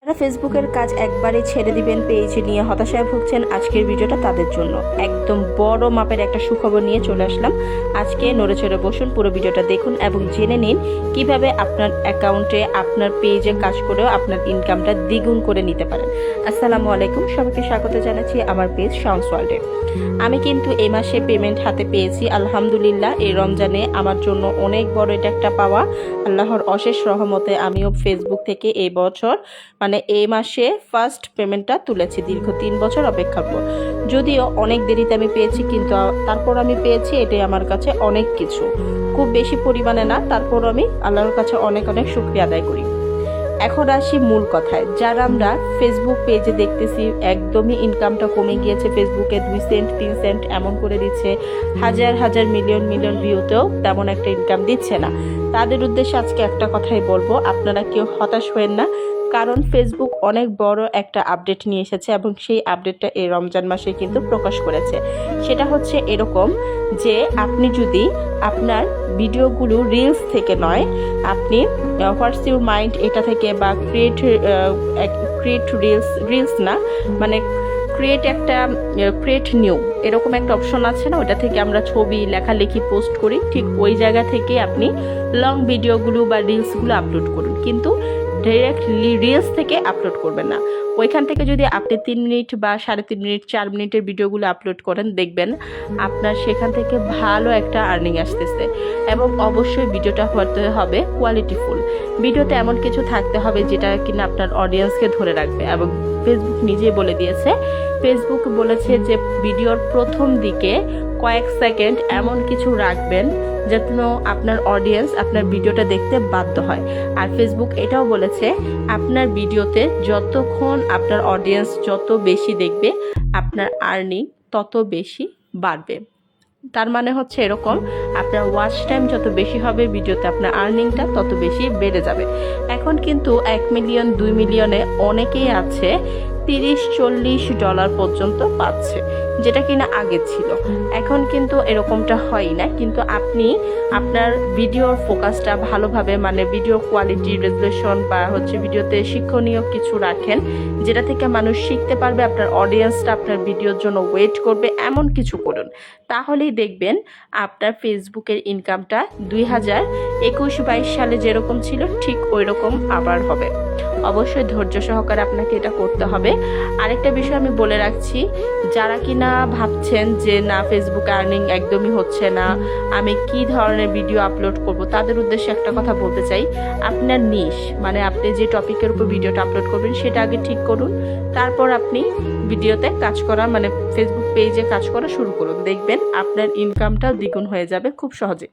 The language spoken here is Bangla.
যারা ফেসবুকের কাজ একবারে ছেড়ে দিবেন, পেজ নিয়ে হতাশায় ভুগছেন, আজকের ভিডিওটা তাদের জন্য। একদম বড় মাপের একটা সুখবর নিয়ে চলে আসলাম। আজকে নড়ে চড়ে বসুন, পুরো ভিডিওটা দেখুন এবং জেনে নিন কিভাবে আপনার অ্যাকাউন্টে আপনার পেজে কাজ করেও আপনার ইনকামটা দ্বিগুণ করে নিতে পারেন। আসসালামু আলাইকুম, সবাইকে স্বাগত জানাচ্ছি আমার পেজ শামস ওয়ার্ল্ডে। আমি কিন্তু এই মাসে পেমেন্ট হাতে পেয়েছি আলহামদুলিল্লাহ। এই রমজানে আমার জন্য অনেক বড় এটা একটা পাওয়া। আল্লাহর অশেষ রহমতে আমিও ফেসবুক থেকে এই বছর এই মাসে ফার্স্ট পেমেন্টটা তুলেছি দীর্ঘ 3 বছর অপেক্ষার পর। যদিও অনেক দেরিতে আমি পেয়েছি, কিন্তু তারপর আমি পেয়েছি, এটাই আমার কাছে অনেক কিছু। খুব বেশি পরিমাণে না, তারপর আমি আল্লাহর কাছে অনেক অনেক শুকরিয়া আদায় করি। এখন আসি মূল কথায়। যারা আমরা ফেসবুক পেজে দেখতেছি একদমই ইনকামটা কমে গিয়েছে, ফেসবুকে 2 সেন্ট 3 সেন্ট এমন করে দিচ্ছে, হাজার হাজার মিলিয়ন মিলিয়ন ভিউতেও তেমন একটা ইনকাম দিচ্ছে না, তাদের উদ্দেশ্যে আজকে একটা কথাই বলবো, আপনারা কেউ হতাশ হবেন না। কারণ ফেসবুক অনেক বড় একটা আপডেট নিয়ে এসেছে এবং সেই আপডেটটা এই রমজান মাসে কিন্তু প্রকাশ করেছে। সেটা হচ্ছে এরকম যে আপনি যদি আপনার ভিডিওগুলো রিলস থেকে নয়, আপনি হোয়াটস ইউর মাইন্ড এটা থেকে বা ক্রিয়েট রিলস না, ক্রিয়েট নিউ এরকম একটা অপশন আছে না, ওটা থেকে আমরা ছবি লেখালেখি পোস্ট করি, ঠিক ওই জায়গা থেকে আপনি লং ভিডিওগুলো বা রিলসগুলো আপলোড করুন, কিন্তু ডাইরেক্টলি রিলস থেকে আপলোড করবেন না। ওইখান থেকে যদি আপনি 3 মিনিট বা 3.5 মিনিট 4 মিনিটের ভিডিওগুলো আপলোড করেন, দেখবেন আপনার সেখান থেকে ভালো একটা আর্নিং আসতেছে। এবং অবশ্যই ভিডিওটা হতে হবে কোয়ালিটিফুল। ভিডিওতে এমন কিছু থাকতে হবে যেটা কিনা আপনার অডিয়েন্সকে ধরে রাখবে। এবং ফেসবুক নিজেই বলে দিয়েছে, ফেসবুক বলেছে যে ভিডিওর প্রথম দিকে কয়েক সেকেন্ড এমন কিছু রাখবেন যেন আপনার অডিয়েন্স আপনার ভিডিওটা দেখতে বাধ্য হয়। আর ফেসবুক এটাও বলেছে, আপনার ভিডিওতে যতক্ষণ আপনার অডিয়েন্স যত বেশি দেখবে, আপনার আর্নিং তত বেশি বাড়বে। তার মানে হচ্ছে এরকম, আপনার ওয়াচ টাইম যত বেশি হবে ভিডিওতে, আপনার আর্নিংটা তত বেশি বেড়ে যাবে। এখন কিন্তু 1 মিলিয়ন 2 মিলিয়নে অনেকেই আছে $30-40 পর্যন্ত পাচ্ছে, যেটা কিনা আগে ছিল। এখন কিন্তু এরকমটা হয় না। কিন্তু আপনি আপনার ভিডিওর ফোকাসটা ভালোভাবে, ভিডিও কোয়ালিটি রেজুলেশন বা ভিডিওতে শিক্ষণীয় কিছু রাখেন, যেটা থেকে মানুষ শিখতে পারবে, আপনার অডিয়েন্সটা আপনার ভিডিওর জন্য ওয়েট করবে, এমন কিছু করুন। তাহলেই দেখবেন আপনার ফেসবুকের ইনকামটা 2021-22 সালে যেরকম ছিল ঠিক ওই রকম আবার হবে। অবশ্যই ধৈর্য সহকারে আপনাকে এটা করতে হবে। আরেকটা বিষয় আমি বলে রাখছি, যারা কিনা ভাবছেন যে না ফেসবুকে আর্নিং একদমই হচ্ছে না, আমি কি ধরনের ভিডিও আপলোড করব, তাদের উদ্দেশ্যে একটা কথা বলতে চাই। আপনার নিশ আপনি যে টপিকের উপর ভিডিওটা আপলোড করবেন সেটা আগে ঠিক করুন, তারপর আপনি ভিডিওতে কাজ করা ফেসবুক পেজে কাজ করা শুরু করুন। দেখবেন আপনার ইনকামটাও দ্বিগুণ হয়ে যাবে খুব সহজে।